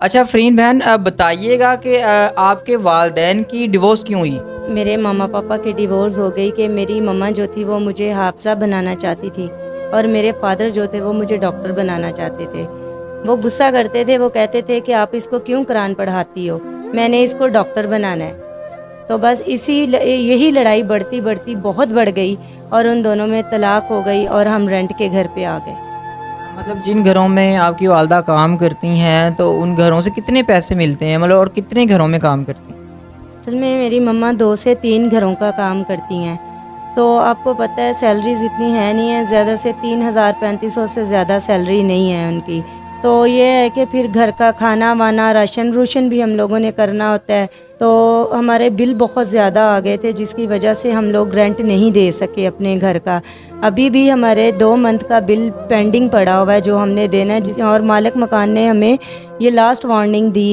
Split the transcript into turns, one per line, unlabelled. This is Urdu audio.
اچھا فرین بہن، بتائیے گا کہ آپ کے والدین کی ڈیورس کیوں ہوئی؟
میرے ماما پاپا کی ڈیورس ہو گئی کہ میری مما جو تھی وہ مجھے حافظہ بنانا چاہتی تھی، اور میرے فادر جو تھے وہ مجھے ڈاکٹر بنانا چاہتے تھے۔ وہ غصہ کرتے تھے، وہ کہتے تھے کہ آپ اس کو کیوں قرآن پڑھاتی ہو، میں نے اس کو ڈاکٹر بنانا ہے۔ تو بس یہی لڑائی بڑھتی بڑھتی بہت بڑھ گئی، اور ان دونوں میں طلاق ہو گئی، اور ہم رینٹ کے گھر پہ آ گئے۔
مطلب جن گھروں میں آپ کی والدہ کام کرتی ہیں تو ان گھروں سے کتنے پیسے ملتے ہیں، مطلب اور کتنے گھروں میں کام کرتی ہیں؟
اصل میں میری مما 2 سے 3 گھروں کا کام کرتی ہیں، تو آپ کو پتہ ہے سیلریز اتنی ہے نہیں ہے، زیادہ سے 3,000-3,500 سے زیادہ سیلری نہیں ہے ان کی۔ تو یہ ہے کہ پھر گھر کا کھانا وانا راشن روشن بھی ہم لوگوں نے کرنا ہوتا ہے، تو ہمارے بل بہت زیادہ آ گئے تھے، جس کی وجہ سے ہم لوگ رینٹ نہیں دے سکے اپنے گھر کا۔ ابھی بھی ہمارے 2 منتھ کا بل پینڈنگ پڑا ہوا ہے جو ہم نے دینا ہے، اور مالک مکان نے ہمیں یہ لاسٹ وارننگ دی ہے